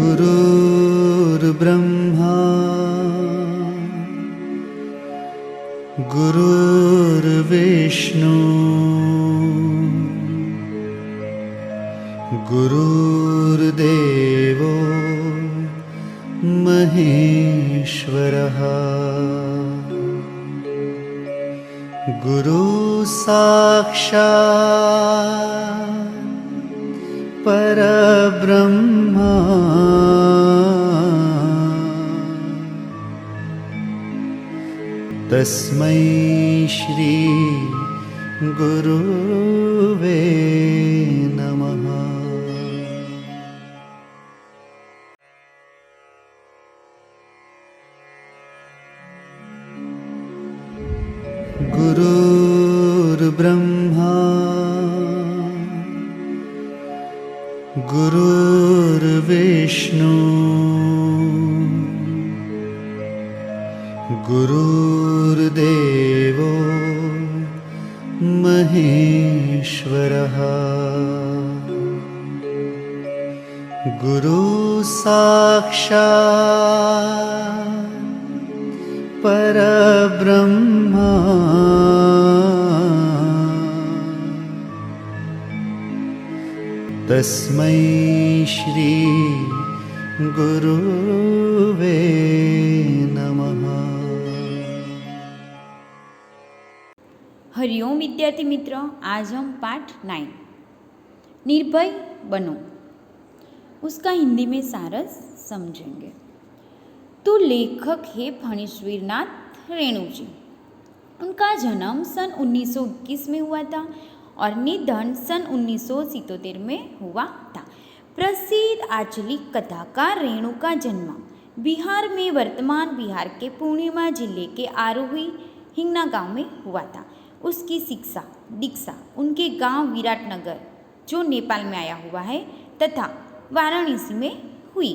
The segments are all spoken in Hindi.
गुरुर्ब्रह्मा गुरुर्विष्णु गुरुर्देवो महेश्वरः गुरु साक्षात् परब्रह्मा तस्मै श्री गुरुवे नमः। गुरुर्ब्रह्मा गुरुर्विष्णु गुरुर्देवो महेश्वरः गुरु साक्षात् परब्रह्मा तस्मै श्री गुरुवे नमः। हरिओम विद्यार्थी मित्रों, आज हम पाठ 9 निर्भय बनो उसका हिंदी में सारस समझेंगे। तो लेखक है फणीश्वरनाथ रेणुजी। उनका जन्म सन 1921 में हुआ था और निधन सन 1977 में हुआ था। प्रसिद्ध आंचलिक कथाकार रेणु का जन्म बिहार में वर्तमान बिहार के पूर्णिमा जिले के आरोही हिंगना गांव में हुआ था। उसकी शिक्षा दीक्षा उनके गांव विराटनगर जो नेपाल में आया हुआ है तथा वाराणसी में हुई।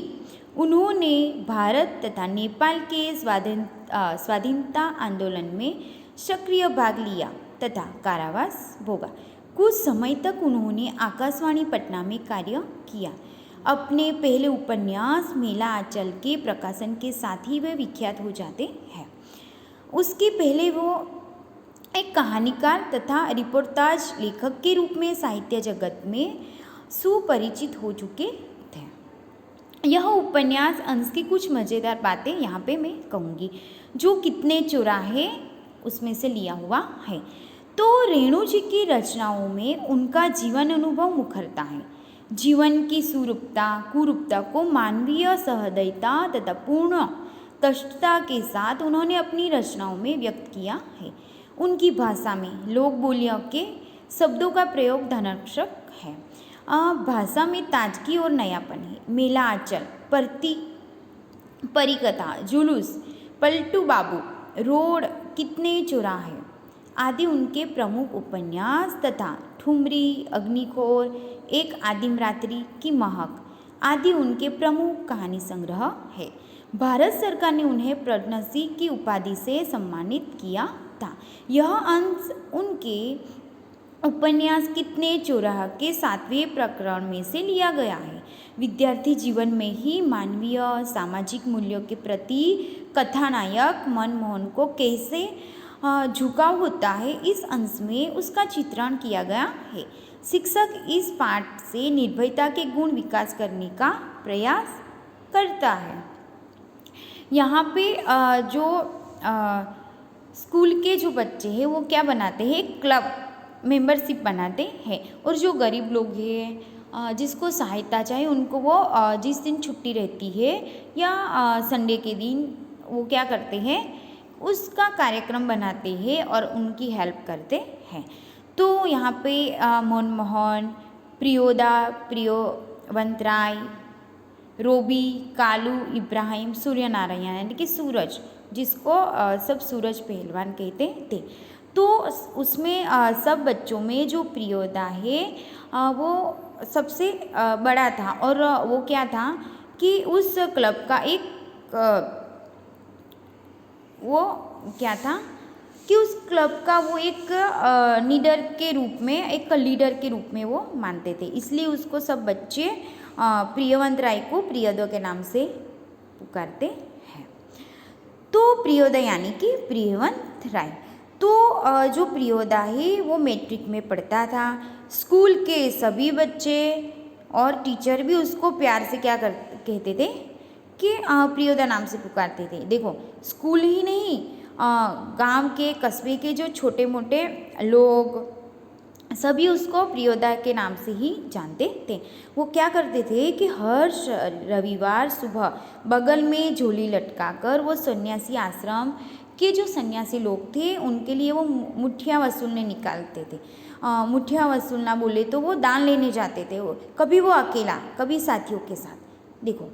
उन्होंने भारत तथा नेपाल के स्वाधीनता आंदोलन में सक्रिय भाग लिया तथा कारावास भोगा। कुछ समय तक उन्होंने आकाशवाणी पटना में कार्य किया। अपने पहले उपन्यास मेला आंचल के प्रकाशन के साथ ही वे विख्यात हो जाते हैं। उसके पहले वो एक कहानीकार तथा रिपोर्टाज लेखक के रूप में साहित्य जगत में सुपरिचित हो चुके थे। यह उपन्यास अंश की कुछ मज़ेदार बातें यहाँ पे मैं कहूँगी जो कितने चौराहे उसमें से लिया हुआ है। तो रेणु जी की रचनाओं में उनका जीवन अनुभव मुखरता है। जीवन की सुरूपता कुरूपता को मानवीय सहृदयता तथा पूर्ण तटस्थता के साथ उन्होंने अपनी रचनाओं में व्यक्त किया है। उनकी भाषा में लोक बोलियों के शब्दों का प्रयोग धनाक्षर है। भाषा में ताजगी और नयापन है। मेला आंचल, परिकथा, जुलूस, पलटू बाबू, रोड, कितने चौराहे आदि उनके प्रमुख उपन्यास तथा ठुमरी, अग्निखोर, एक आदिम रात्रि की महक आदि उनके प्रमुख कहानी संग्रह है। भारत सरकार ने उन्हें पद्मश्री की उपाधि से सम्मानित किया था। यह अंश उनके उपन्यास कितने चौराहे के 7वें प्रकरण में से लिया गया है। विद्यार्थी जीवन में ही मानवीय सामाजिक मूल्यों के प्रति कथानायक मनमोहन को कैसे झुकाव होता है, इस अंश में उसका चित्रण किया गया है। शिक्षक इस पाठ से निर्भयता के गुण विकास करने का प्रयास करता है। यहाँ पे जो स्कूल के जो बच्चे हैं वो क्या बनाते हैं, क्लब मेंबरशिप बनाते हैं और जो गरीब लोग हैं जिसको सहायता चाहिए उनको वो जिस दिन छुट्टी रहती है या संडे के दिन वो क्या करते हैं, उसका कार्यक्रम बनाते हैं और उनकी हेल्प करते हैं। तो यहाँ पे मनमोहन, प्रियोदा, प्रियोवंत राय, रोबी, कालू, इब्राहिम, सूर्यनारायण यानी कि सूरज, जिसको सब सूरज पहलवान कहते थे। तो उसमें सब बच्चों में जो प्रियोदा है वो सबसे बड़ा था और वो क्या था कि उस क्लब का एक वो क्या था कि उस क्लब का वो एक लीडर के रूप में वो मानते थे, इसलिए उसको सब बच्चे प्रियवंत राय को प्रियोदा के नाम से पुकारते हैं। तो प्रियोदा यानी कि प्रियवंत राय। तो जो प्रियोदा है वो मैट्रिक में पढ़ता था। स्कूल के सभी बच्चे और टीचर भी उसको प्यार से क्या कहते थे कि प्रियोदा नाम से पुकारते थे। देखो, स्कूल ही नहीं, गांव के कस्बे के जो छोटे मोटे लोग सभी उसको प्रियोदा के नाम से ही जानते थे। वो क्या करते थे कि हर रविवार सुबह बगल में झोली लटकाकर वो सन्यासी आश्रम के जो सन्यासी लोग थे उनके लिए वो मुठिया वसूलने निकालते थे। मुठिया वसूलना बोले तो वो दान लेने जाते थे। कभी वो अकेला, कभी साथियों के साथ। देखो,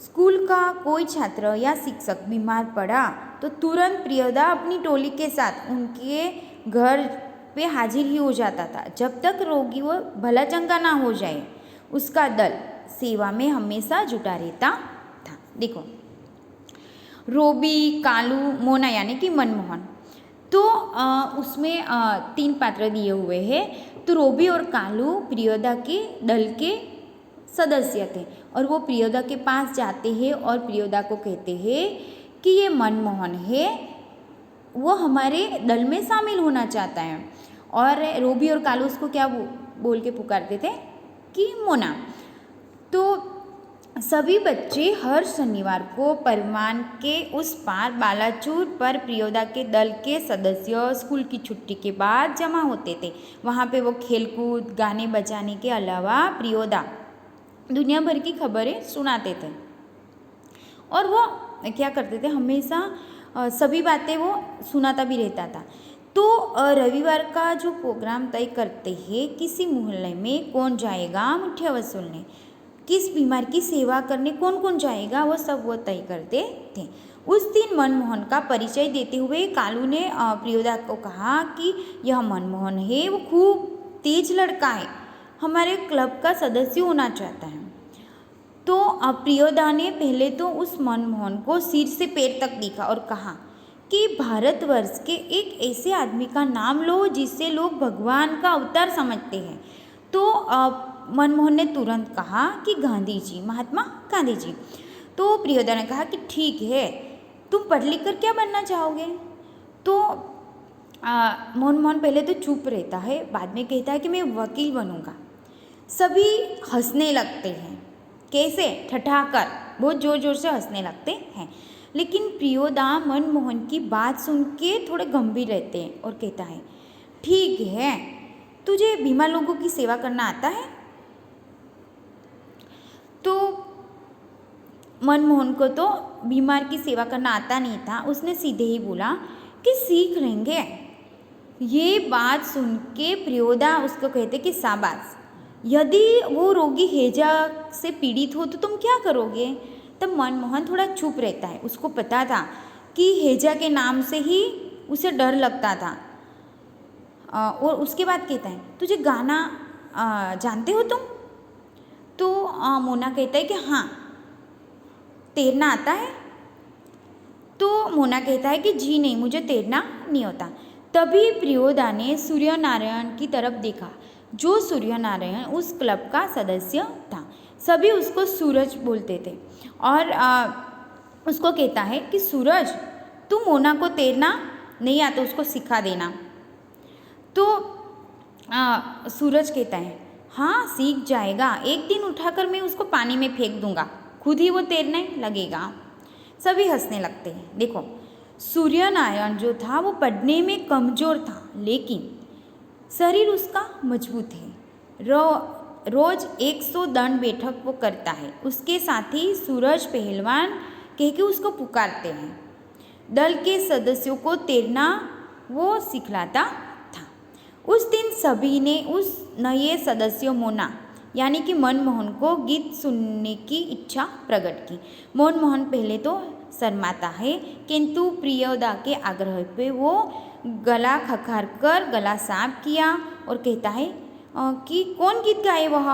स्कूल का कोई छात्र या शिक्षक बीमार पड़ा तो तुरंत प्रियोदा अपनी टोली के साथ उनके घर पे हाजिर ही हो जाता था। जब तक रोगी वो भला चंगा ना हो जाए, उसका दल सेवा में हमेशा जुटा रहता था। देखो, रोबी, कालू, मोना यानी कि मनमोहन। तो उसमें 3 पात्र दिए हुए हैं। तो रोबी और कालू प्रियोदा के दल के सदस्य थे और वो प्रियोदा के पास जाते हैं और प्रियोदा को कहते हैं कि ये मनमोहन है, वो हमारे दल में शामिल होना चाहता है। और रोबी और कालू उसको क्या बोल के पुकारते थे कि मोना। तो सभी बच्चे हर शनिवार को परमान के उस पार बालाचूर पर प्रियोदा के दल के सदस्य स्कूल की छुट्टी के बाद जमा होते थे। वहाँ पे वो खेलकूद, गाने बजाने के अलावा प्रियोदा दुनिया भर की खबरें सुनाते थे। और वो क्या करते थे, हमेशा सभी बातें वो सुनाता भी रहता था। तो रविवार का जो प्रोग्राम तय करते हैं, किसी मोहल्ले में कौन जाएगा मुठिया वसूलने, किस बीमार की सेवा करने कौन कौन जाएगा, वो सब वो तय करते थे। उस दिन मनमोहन का परिचय देते हुए कालू ने प्रियोदा को कहा कि यह मनमोहन है, वो खूब तेज लड़का है, हमारे क्लब का सदस्य होना चाहता है। तो प्रियोदा ने पहले तो उस मनमोहन को सिर से पैर तक देखा और कहा कि भारतवर्ष के एक ऐसे आदमी का नाम लो जिसे लोग भगवान का अवतार समझते हैं। तो मनमोहन ने तुरंत कहा कि गांधी जी, महात्मा गांधी जी। तो प्रियोदा ने कहा कि ठीक है, तुम पढ़ लिख कर क्या बनना चाहोगे। तो मनमोहन पहले तो चुप रहता है, बाद में कहता है कि मैं वकील बनूंगा। सभी हंसने लगते हैं, कैसे, ठठाकर, बहुत ज़ोर ज़ोर से हंसने लगते हैं। लेकिन प्रियोदा मनमोहन की बात सुन के थोड़े गंभीर रहते हैं और कहता है, ठीक है, तुझे बीमार लोगों की सेवा करना आता है। तो मनमोहन को तो बीमार की सेवा करना आता नहीं था। उसने सीधे ही बोला कि सीख लेंगे। ये बात सुन के प्रियोदा उसको कहते कि शाबाश, यदि वो रोगी हैजा से पीड़ित हो तो तुम क्या करोगे। तब मनमोहन थोड़ा चुप रहता है। उसको पता था कि हैजा के नाम से ही उसे डर लगता था। और उसके बाद कहता है, तुझे गाना जानते हो तुम। तो मोना कहता है कि हाँ, तैरना आता है। तो मोना कहता है कि जी नहीं, मुझे तैरना नहीं होता। तभी प्रियोदा ने सूर्य नारायण की तरफ देखा, जो सूर्य नारायण उस क्लब का सदस्य था। सभी उसको सूरज बोलते थे और उसको कहता है कि सूरज, तू मोना को तैरना नहीं आता, उसको सिखा देना। तो सूरज कहता है, हाँ सीख जाएगा, एक दिन उठाकर मैं उसको पानी में फेंक दूंगा, खुद ही वो तैरने लगेगा। सभी हंसने लगते हैं। देखो, सूर्य नारायण जो था वो पढ़ने में कमज़ोर था, लेकिन शरीर उसका मजबूत है। रोज 100 दंड बैठक वो करता है। उसके साथी सूरज पहलवान कह के उसको पुकारते हैं। दल के सदस्यों को तैरना वो सिखलाता था। उस दिन सभी ने उस नए सदस्य मोना यानी कि मनमोहन को गीत सुनने की इच्छा प्रकट की। मनमोहन पहले तो शर्माता है, किंतु प्रियोदा के आग्रह पे वो गला खखार कर गला साफ किया और कहता है कि कौन गीत गाए वह,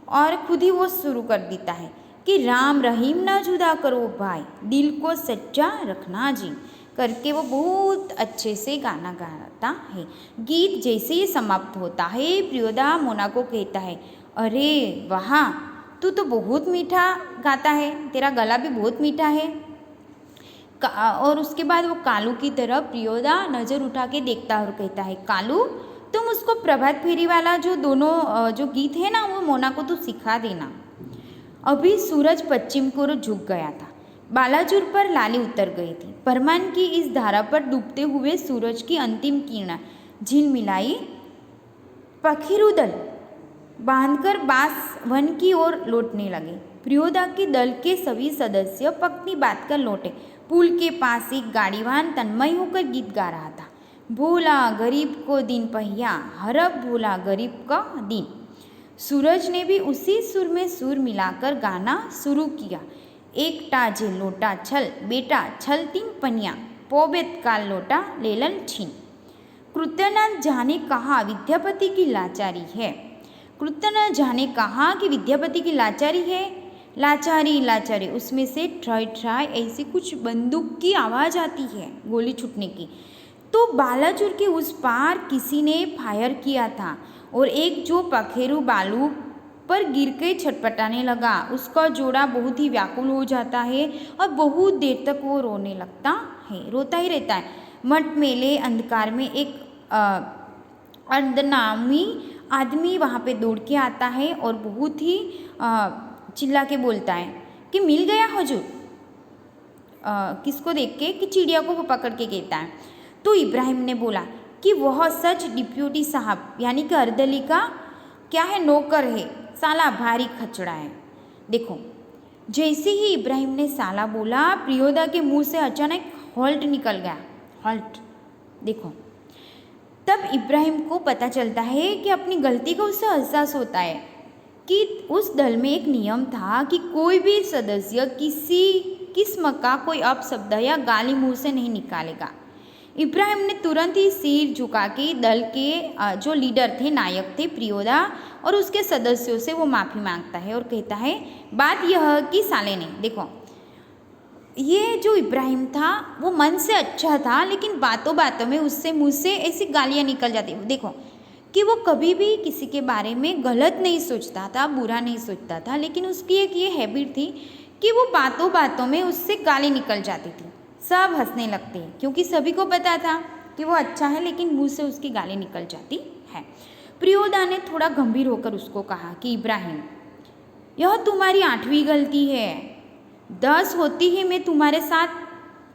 और खुद ही वो शुरू कर देता है कि राम रहीम ना जुदा करो भाई, दिल को सच्चा रखना जी, करके वो बहुत अच्छे से गाना गाता है। गीत जैसे ही समाप्त होता है, प्रियोदा मोना को कहता है, अरे वाह, तू तो बहुत मीठा गाता है, तेरा गला भी बहुत मीठा है। और उसके बाद वो कालू की तरफ प्रियोदा नज़र उठा के देखता और कहता है, कालू तुम उसको प्रभात फेरी वाला जो दोनों जो गीत है ना, वो मोना को तू सिखा देना। अभी सूरज पश्चिम को झुक गया था, बालाचूर पर लाली उतर गई थी। परमान की इस धारा पर डूबते हुए सूरज की अंतिम किरण झिलमिलाई। पखीरू दल बांधकर बास वन की ओर लौटने लगे। प्रियोदा के दल के सभी सदस्य पत्नी बात कर लौटे। पुल के पास एक गाड़ीवान तन्मय होकर गीत गा रहा था, भोला गरीब को दिन पहिया, हरप भोला गरीब का दिन। सूरज ने भी उसी सुर में सुर मिलाकर गाना शुरू किया। एक टाजे लोटा छल बेटा छल तीन पनिया, पोबेत काल लोटा लेलन छीन। कृत्यनाथ झा ने कहा विद्यापति की लाचारी है। कृत्यनाथ झा ने कहा कि विद्यापति की लाचारी है। लाचारी लाचारी, उसमें से ट्राई ट्राई ऐसी कुछ बंदूक की आवाज़ आती है, गोली छूटने की। तो बालाचूर के उस पार किसी ने फायर किया था और एक जो पखेरू बालू पर गिर के छटपटाने लगा, उसका जोड़ा बहुत ही व्याकुल हो जाता है और बहुत देर तक वो रोने लगता है, रोता ही रहता है। मठ मेले अंधकार में एक अर्धनामी आदमी वहाँ पे दौड़ के आता है और बहुत ही चिल्ला के बोलता है कि मिल गया हुजूर। किसको देख के? कि चिड़िया को वो पकड़ के कहता है। तो इब्राहिम ने बोला कि वह सच डिप्यूटी साहब यानी कि अर्दली का क्या है, नौकर है, साला भारी खचड़ा है। देखो, जैसे ही इब्राहिम ने साला बोला, प्रियोदा के मुंह से अचानक हॉल्ट निकल गया। हॉल्ट, देखो, तब इब्राहिम को पता चलता है कि अपनी गलती का उससे एहसास होता है कि उस दल में एक नियम था कि कोई भी सदस्य किसी किस्म का कोई अपशब्द या गाली मुंह से नहीं निकालेगा। इब्राहिम ने तुरंत ही सिर झुका के दल के जो लीडर थे, नायक थे प्रियोदा और उसके सदस्यों से वो माफ़ी मांगता है और कहता है, बात यह कि साले ने, देखो, ये जो इब्राहिम था वो मन से अच्छा था, लेकिन बातों बातों में उससे मुँह से ऐसी गालियाँ निकल जाती। देखो कि वो कभी भी किसी के बारे में गलत नहीं सोचता था, बुरा नहीं सोचता था, लेकिन उसकी एक ये हैबिट थी कि वो बातों बातों में उससे गाली निकल जाती थी। सब हंसने लगते हैं क्योंकि सभी को पता था कि वो अच्छा है, लेकिन मुंह से उसकी गाली निकल जाती है। प्रियोदा ने थोड़ा गंभीर होकर उसको कहा कि इब्राहिम, यह तुम्हारी 8वीं गलती है। 10 होती ही मैं तुम्हारे साथ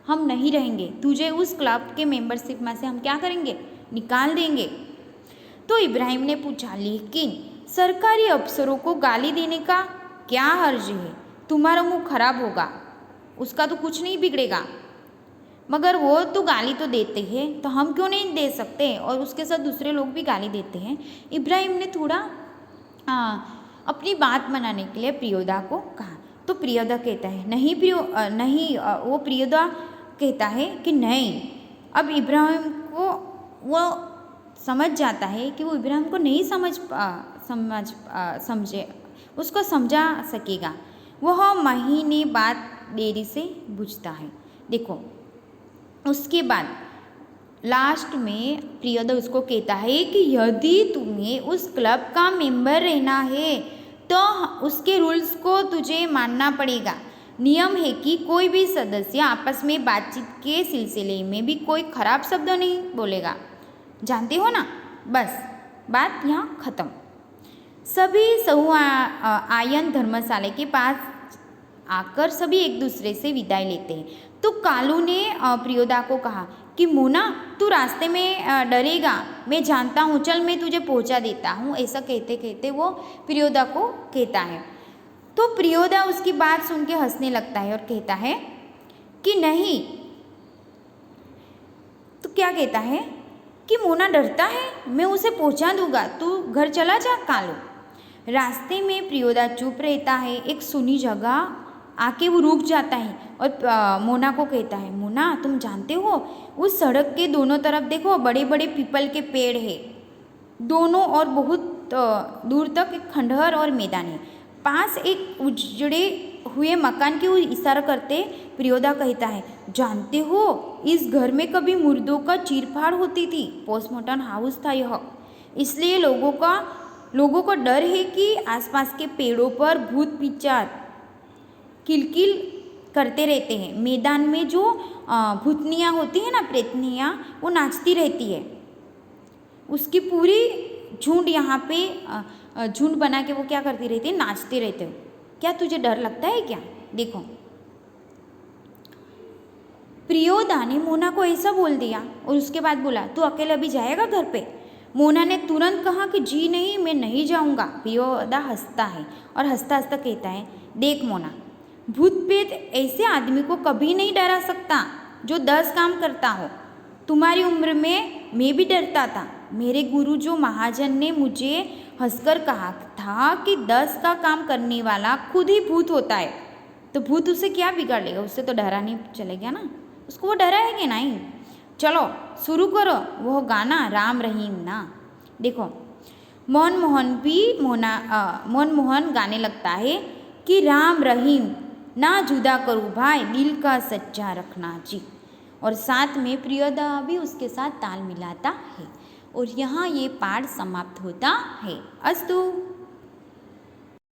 हम नहीं रहेंगे। तुझे उस क्लब के मेंबरशिप में से हम क्या करेंगे, निकाल देंगे। तो इब्राहिम ने पूछा, लेकिन सरकारी अफसरों को गाली देने का क्या हर्ज है? तुम्हारा मुंह खराब होगा, उसका तो कुछ नहीं बिगड़ेगा, मगर वो तो गाली तो देते हैं, तो हम क्यों नहीं दे सकते? और उसके साथ दूसरे लोग भी गाली देते हैं। इब्राहिम ने थोड़ा अपनी बात मनाने के लिए प्रियोदा को कहा। तो प्रियोदा कहता है, नहीं, वो प्रियोदा कहता है कि नहीं। अब इब्राहिम को वो समझ जाता है कि वो इब्राहिम को नहीं समझे, उसको समझा सकेगा। वह महीने बाद देरी से बुझता है। देखो, उसके बाद लास्ट में प्रियोदा उसको कहता है कि यदि तुम्हें उस क्लब का मेंबर रहना है तो उसके रूल्स को तुझे मानना पड़ेगा। नियम है कि कोई भी सदस्य आपस में बातचीत के सिलसिले में भी कोई खराब शब्द नहीं बोलेगा। जानते हो ना? बस बात यहाँ ख़त्म। सभी आयन धर्मशाला के पास आकर सभी एक दूसरे से विदाई लेते हैं। तो कालू ने प्रियोदा को कहा कि मोना, तू रास्ते में डरेगा, मैं जानता हूँ, चल मैं तुझे पहुँचा देता हूँ। ऐसा कहते कहते वो प्रियोदा को कहता है। तो प्रियोदा उसकी बात सुन के हंसने लगता है और कहता है कि नहीं। तो क्या कहता है कि मोना डरता है, मैं उसे पहुँचा दूंगा, तू घर चला जा कालू। रास्ते में प्रियोदा चुप रहता है। एक सुनी जगह आके वो रुक जाता है और मोना को कहता है, मोना, तुम जानते हो उस सड़क के दोनों तरफ देखो, बड़े बड़े पीपल के पेड़ है दोनों, और बहुत दूर तक एक खंडहर और मैदान है। पास एक उजड़े हुए मकान की ओर इशारा करते प्रियोदा कहता है, जानते हो इस घर में कभी मुर्दों का चीरफाड़ होती थी, पोस्टमार्टम हाउस था यह, इसलिए लोगों का लोगों को डर है कि आसपास के पेड़ों पर भूत पिचार किलकिल करते रहते हैं। मैदान में जो भूतनियाँ होती है ना, प्रेतनियाँ, वो नाचती रहती है। उसकी पूरी झुंड यहाँ पे झुंड बना के वो क्या करती रहती है, नाचते रहते हो। क्या तुझे डर लगता है क्या? देखो, प्रियोदा ने मोना को ऐसा बोल दिया और उसके बाद बोला, तू अकेले अभी जाएगा घर पे? मोना ने तुरंत कहा कि जी नहीं, मैं नहीं जाऊंगा। प्रियोदा हंसता है और हंसता हंसता कहता है, देख मोना, भूत प्रेत ऐसे आदमी को कभी नहीं डरा सकता जो 10 काम करता हो। तुम्हारी उम्र में मैं भी डरता था। मेरे गुरु जो महाजन ने मुझे हंसकर कहा था कि 10 का काम करने वाला खुद ही भूत होता है, तो भूत उसे क्या बिगाड़ लेगा? उससे तो डरा नहीं चलेगा ना, उसको वो डराएगा नहीं। चलो शुरू करो वो गाना राम रहीम ना। देखो, मोहन गाने लगता है कि राम रहीम ना जुदा करूँ भाई, दिल का सच्चा रखना जी। और साथ में प्रियदा भी उसके साथ ताल मिलाता है। और यहाँ ये पाठ समाप्त होता है। अस्तु।